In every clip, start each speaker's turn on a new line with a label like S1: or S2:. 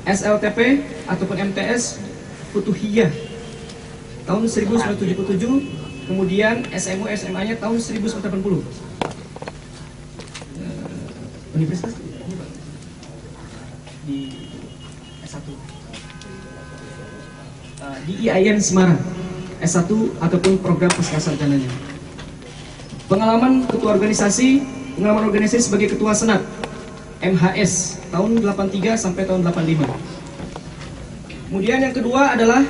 S1: SLTP ataupun MTS Futuhiyah tahun 1977, kemudian SMU SMA-nya tahun 1980. Universitas di S1 di IAIN Semarang S1 ataupun program pascasarjananya. Pengalaman organisasi sebagai ketua senat MHS tahun 83 sampai tahun 85. Kemudian yang kedua adalah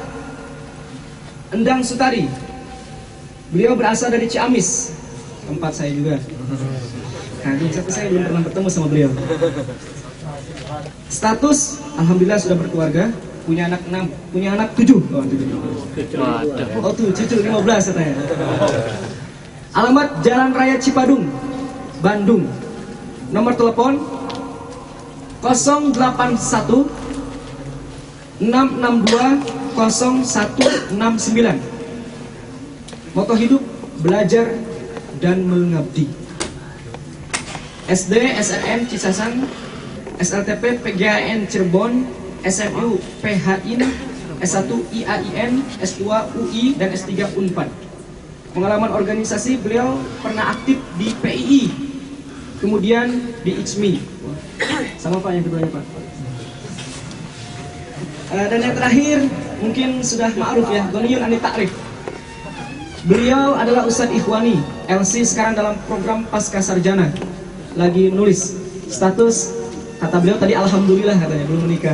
S1: Endang Sutari. Beliau berasal dari Ciamis, tempat saya juga. Nah, tapi saya belum pernah bertemu sama beliau. Status, alhamdulillah sudah berkeluarga, punya anak 6, punya anak 7. Oh tuh, cucu 15 katanya. Alamat Jalan Raya Cipadung, Bandung. Nomor telepon 081 662 0169. Moto hidup, belajar dan mengabdi. SD, SNN Cisasang, SLTP PGAN Cirebon, SMU PHIN, S1 IAIN, S2 UI, dan S3 Unpad. Pengalaman organisasi, beliau pernah aktif di PII, kemudian di ICMI. Sama Pak yang keduanya Pak. Dan yang terakhir, mungkin sudah ma'ruf ya, Ghaniyun Ani Ta'rif. Beliau adalah Ustadz Ikhwani, LC sekarang dalam program Pascasarjana. Lagi menulis, status, kata beliau tadi alhamdulillah katanya, belum menikah.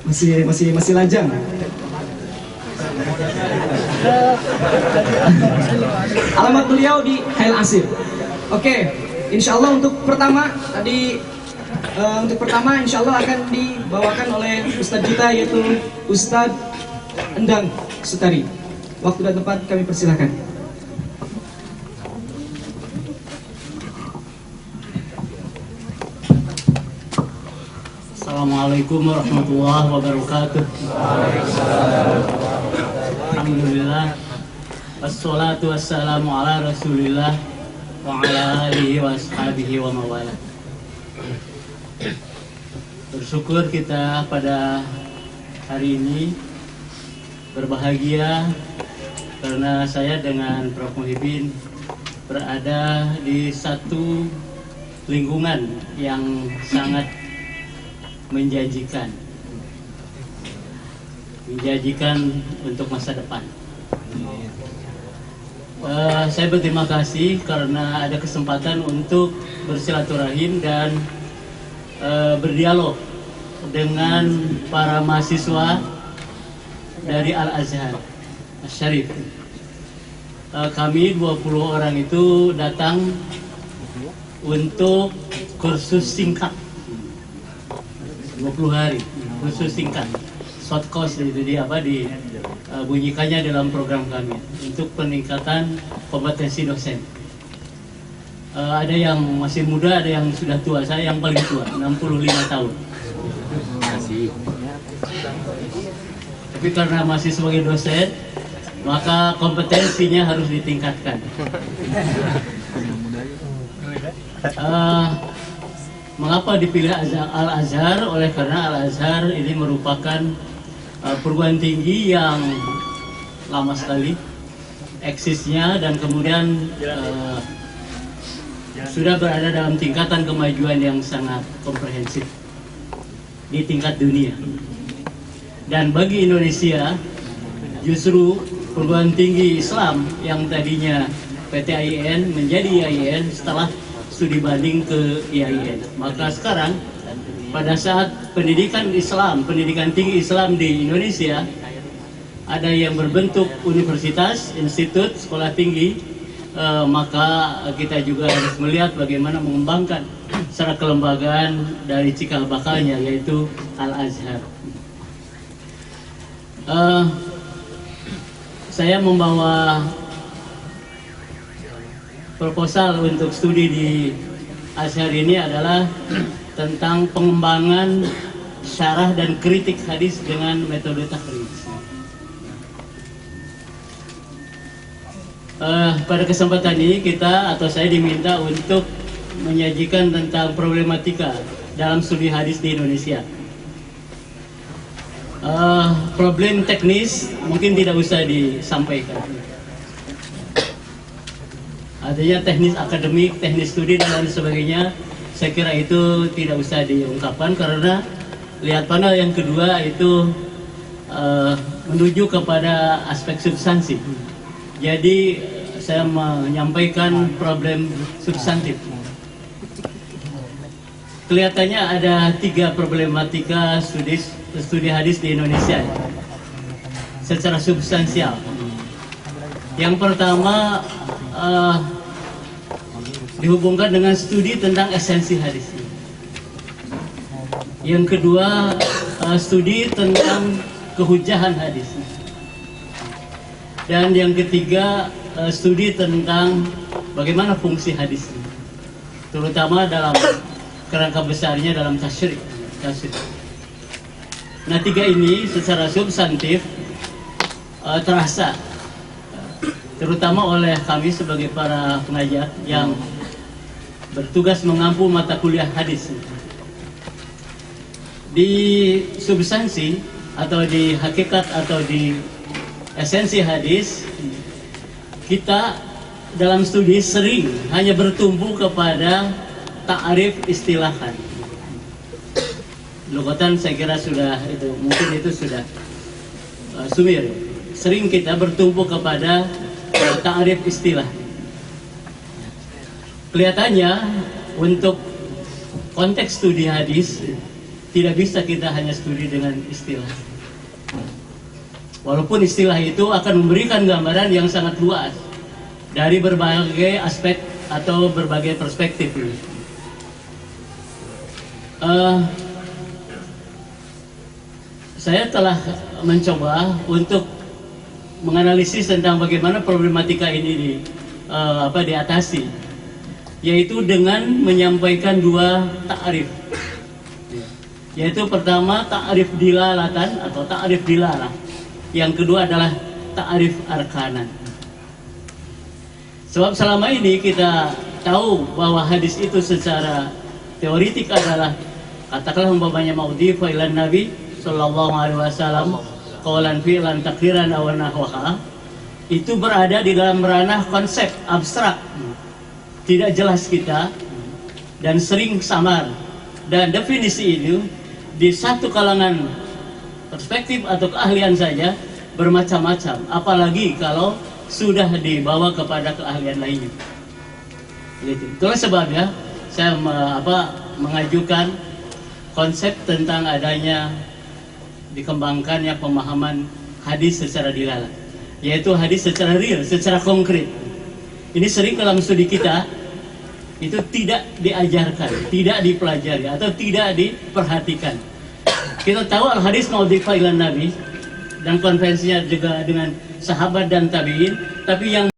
S1: Masih lajang. Alamat beliau di Khail Asir. Oke, insya Allah untuk pertama insya Allah akan dibawakan oleh Ustadz kita, yaitu Ustadz Endang Sutari. Waktu dan tempat kami persilahkan.
S2: Assalamualaikum warahmatullahi wabarakatuh. Alhamdulillah, wassalatu wassalamu ala rasulillah wa ala alihi wa ashabihi wa mawala. Bersyukur kita pada hari ini, berbahagia karena saya dengan Prof. Muhyiddin berada di satu lingkungan yang sangat menjanjikan untuk masa depan. Saya berterima kasih karena ada kesempatan untuk bersilaturahim dan berdialog dengan para mahasiswa dari Al-Azhar Syarif. Kami 20 orang itu datang untuk kursus singkat 20 hari, kursus singkat short course bunyikannya dalam program kami untuk peningkatan kompetensi dosen. Ada yang masih muda, ada yang sudah tua. Saya yang paling tua, 65 tahun. Tapi karena masih sebagai dosen, maka kompetensinya harus ditingkatkan. Mengapa dipilih Al-Azhar? Oleh karena Al-Azhar ini merupakan perguruan tinggi yang lama sekali eksisnya dan kemudian sudah berada dalam tingkatan kemajuan yang sangat komprehensif di tingkat dunia. Dan bagi Indonesia, justru perguruan tinggi Islam yang tadinya PTIN menjadi IAIN setelah studi banding ke IAIN. Maka sekarang pada saat pendidikan tinggi Islam di Indonesia ada yang berbentuk universitas, institut, sekolah tinggi, maka kita juga harus melihat bagaimana mengembangkan secara kelembagaan dari cikal bakalnya, yaitu Al-Azhar. Saya membawa proposal untuk studi di Azhar ini adalah tentang pengembangan syarah dan kritik hadis dengan metode takhrij. Pada kesempatan ini saya diminta untuk menyajikan tentang problematika dalam studi hadis di Indonesia. Problem teknis mungkin tidak usah disampaikan. Artinya teknis akademik, teknis studi dan lain sebagainya, saya kira itu tidak usah diungkapkan karena lihat panel yang kedua itu menuju kepada aspek substansi. Jadi saya menyampaikan problem substantif. Kelihatannya ada 3 problematika studi hadis di Indonesia secara substansial. Yang pertama dihubungkan dengan studi tentang esensi hadis. Yang kedua studi tentang kehujahan hadis. Dan yang ketiga studi tentang bagaimana fungsi hadis, terutama dalam kerangka besarnya dalam tasyrik. Nah, 3 ini secara substantif terasa terutama oleh kami sebagai para pengajar yang bertugas mengampu mata kuliah hadis. Di substansi atau di hakikat atau di esensi hadis, kita dalam studi sering hanya bertumpu kepada ta'rif istilahan. Lugatan saya kira sudah itu, mungkin itu sudah sumir. Sering kita bertumpu kepada ta'rif istilah. Kelihatannya untuk konteks studi hadis tidak bisa kita hanya studi dengan istilah. Walaupun istilah itu akan memberikan gambaran yang sangat luas dari berbagai aspek atau berbagai perspektif. Saya telah mencoba untuk menganalisis tentang bagaimana problematika ini diatasi, yaitu dengan menyampaikan 2 ta'rif. Yaitu pertama ta'rif dilalatan atau ta'rif dilalah. Yang kedua adalah ta'rif arkanan. Sebab selama ini kita tahu bahwa hadis itu secara teoritik adalah, katakanlah umpamanya maudhifa ilan Nabi sallallahu alaihi wasallam qaulan fi'lan takriran aw nahwaha, itu berada di dalam ranah konsep abstrak, tidak jelas kita dan sering samar, dan definisi itu di satu kalangan perspektif atau keahlian saja bermacam-macam, apalagi kalau sudah dibawa kepada keahlian lainnya. Itulah sebabnya saya mengajukan konsep tentang adanya dikembangkannya pemahaman hadis secara dilalah, yaitu hadis secara real, secara konkret. Ini sering dalam studi kita itu tidak diajarkan, tidak dipelajari atau tidak diperhatikan. Kita tahu al-hadis maudhifa ilan Nabi dan konvensinya juga dengan sahabat dan tabi'in, tapi yang